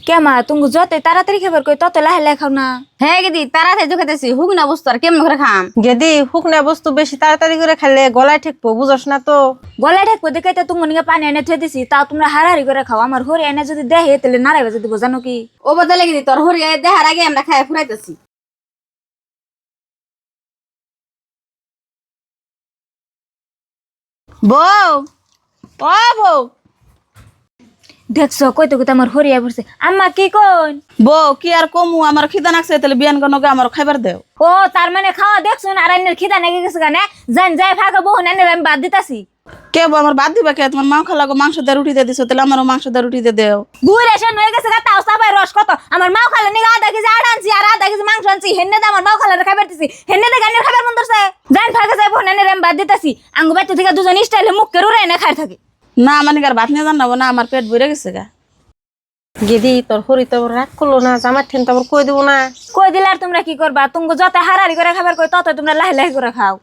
কেমা তুমি যত তাড়াতাড়ি খাবার কই তত লাহে লাহে খাও না। হ্যাঁ গেদি তাড়াতাড়ি তো খেতেছি হুক না বস্তু আর কেমন করে খাম। গেদি শুকনা বস্তু বেশি তাড়াতাড়ি করে খেলে গলায় ঠেকবো, বুঝস না তো। গলায় ঠেকবো দেখে তো তুমি নিয়ে পানি এনে থুয়ে দিছি, তাও তোমরা হারাহারি করে খাও। আমার হরি এনে যদি দেহে তাহলে নাড়াই বাজে দিব, জানো কি? ও বদলে গেদি তোর হরিয়া দেহার আগে আমরা খাই ফুরাইতেছি। বউ, ও বউ, দেখছো কইতে কইতে আমার হরিয়া পড়ছে। আম্মা কি কোন? বউ কি আর কমু, আমার খিদা নাকছে, তাহলে বিয়ান গনকে আমার খাইবার দেও। ও তার মানে খাওয়া দেখছো না, আর আইনের খিদা নাকি গেছে গানে জান যাই ফাঁকা বহু এনে আমি বাদ দিতাছি। কে বউ আমার বাদ দিবা কে? তোমার মাংস লাগো, মাংস দিয়ে রুটি দিয়ে দিছো, তাহলে আমারও মাংস দিয়ে রুটি দিয়ে দেও। গুড় এসে নয়ে গেছে গা, তাও সাবাই রস কত। আমার মাও খালে নিগা আধা কেজি আড় আনছি আর আধা কেজি মাংস আনছি, হেন্নে দে আমার মাও খালে খাবার দিছি, হেন্নে দে গানের খাবার মন ধরছে। জান ফাঁকা যাই বহু এনে আমি বাদ দিতাছি। আঙ্গু বাইতে থেকে দুজন স্টাইলে মুখ কে রুড়ে এনে খাই থাকে। না মানে আর ভাত নিয়ে জানাবো না, আমার পেট ভরে গেছে গা। গেদি তোর হরি তো রাগ করলো না, জামার ঠেন তো আবার কই দেবো না। কই দিলে আর তোমরা কি করবা? তুমি যত হারাহারি করে খাবার কই তত তোমরা লাহে লাহে করে খাও।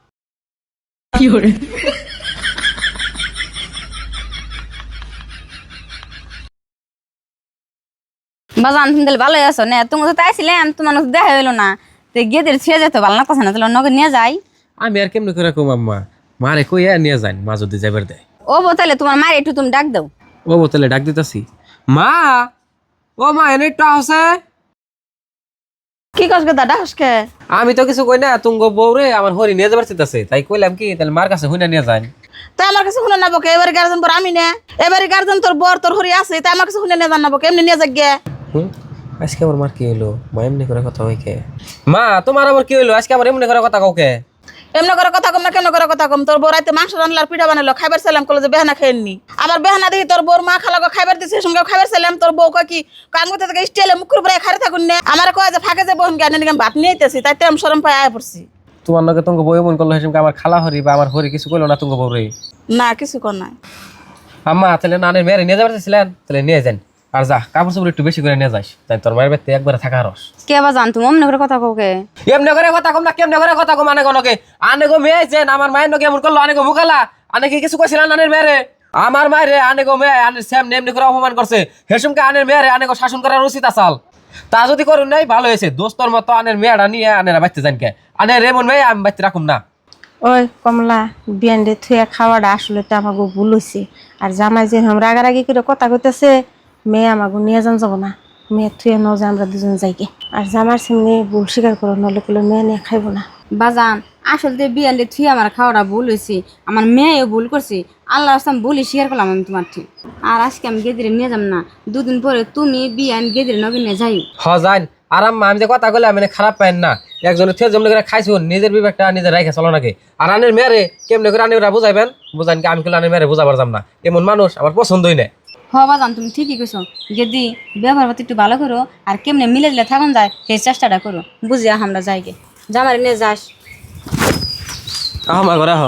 বাজান তুমি তাহলে ভালোই আছো না? তুমি তো তাইছিলাম তোমার দেখা হইলো না, তো গেদের ছিঁড়ে যেত ভালো লাগতেছে না, তাহলে অন্যকে নিয়ে যাই। আমি আর কেমনে করে কম আম্মা, মারে কই নিয়ে যান, মা যদি যাবার দেয়। ও বোতলে তোমার মায়ের একটু তুমি ডাক দাও। ও বোতলে ডাক দিতাছি। মা, ও মা এনে একটু আছে। কি কস গেদা ডাকস কে? আমি তো কিছু কই না, তুঙ্গ বউরে আমার হরি নিয়ে যাবার চিন্তাছে, তাই কইলাম কি তাহলে মার কাছে হুইনা নিয়ে যান। তাই আমার কাছে শুনে নেবো কে? এবারে গার্জেন পর আমি না, এবারে গার্জেন তোর বর তোর হরি আছে, তাই আমার কাছে শুনে নিয়ে জানাবো কে? এমনি নিয়ে যাক গে। আজকে আমার মার কি হইলো? মা এমনি করে কথা হই কে? মা তোমার আবার কি হইলো? আজকে আমার এমনি করে কথা কাউকে এমনি করে কথা কম না, কেমন করে কথা কম? তোর বউ রাইতে মাংস রান্নার পিঠা বানালো, খাইবার চাইলাম, কলে যে বেহানা খেয়েননি। আমার বেহানা দেখি তোর বউর মা খালাগো খাইবার দিছে, সঙ্গে খাইবার চাইলাম, তোর বউ কয় কি কাম করতে থেকে স্টাইলে মুখের উপরে খারে থাকুন না। আমার কয় যে ফাঁকে যে বোন জ্ঞান নিয়ে ভাত নিয়ে আইতেছি, তাই তেম সরম পায় আয় পড়ছি। তোমার লগে তুঙ্গ বউ এমন করলো, হেসে আমার খালা হরি বা আমার হরি কিছু কইলো না তুঙ্গ বউরে? না কিছু কর নাই। আম্মা তাহলে নানের মেয়েরে নিয়ে যাবার চাইছিলেন, তাহলে নিয়ে যান। আর যা কাপড় চোপড় একটু বেশি করে নিয়ে যাস, তাই তোর মায়ের বাড়িতে একবারে থাকা রস। কে বাজান তুমি অমনি করে কথা কাউকে? এমনি করে কথা কম না, কেমনে করে কথা কম? আনে গনকে আনে গো মেয়ে যে আমার মায়ের নগে এমন করলো, আনে গো মুখালা আনে কি কিছু কইছিলেন আনের মেয়েরে? আমার মায়েরে আনে গো মেয়ে আনের সেম এমনি করে অপমান করছে, হেসুমকে আনের মেয়েরে আনে গো শাসন করার উচিত আসাল। তা যদি করুন নাই ভালো হয়েছে, দোস্তর মতো আনের মেয়েরা নিয়ে আনেরা বাচ্চা জান কে? আনের এমন মেয়ে আমি বাচ্চা রাখুম না। ওই কমলা, বিয়ান্ডে থুয়া খাওয়াটা আসলে তো আমাকে ভুল হয়েছে। আর জামাই যে আমরা রাগারাগি করে কথা কইতেছে, মেয়ে আমাকে নিয়ে যান যাবো না, মেয়ে থুয়ে ন যে আমরা দুজন যাইকে। আর জামার সামনে ভুল স্বীকার করো, নলে করলে মেয়ে নিয়ে খাইবো না। বাজান আসলে বিয়ান্ডে থুই আমার খাওয়াটা ভুল হয়েছে, আমার মেয়েও ভুল করছে। আল্লাহ আসলাম বলি শেয়ার করলাম আমি তোমার ঠিক। আর আজকে আমি গেদিরে নিয়ে যাম না, দুদিন পরে তুমি বিয়ান গেদিরে নগে নিয়ে যাই। হ যান। আর আম্মা আমি যে কথা কইলাম মানে খারাপ পাইন না, একজনের থেকে যেমন করে খাইছো নিজের বিবেকটা নিজের রাইখে চলো নাকি? আর আনের মেয়েরে কেমনে করে আনিরা বুঝাইবেন? বুঝান কি? আমি কইলে আনের মেয়েরে বুঝাবার যাম না, এমন মানুষ আমার পছন্দই না। হ বাজান তুমি ঠিকই কইছো, গেদি ব্যবহার পাতি একটু ভালো করো, আর কেমনে মিলে দিলে থাকুন যায় সেই চেষ্টাটা করো, বুঝিয়া আমরা যাইগে। জামারি নিয়ে যাস। আমার ঘরে আহ।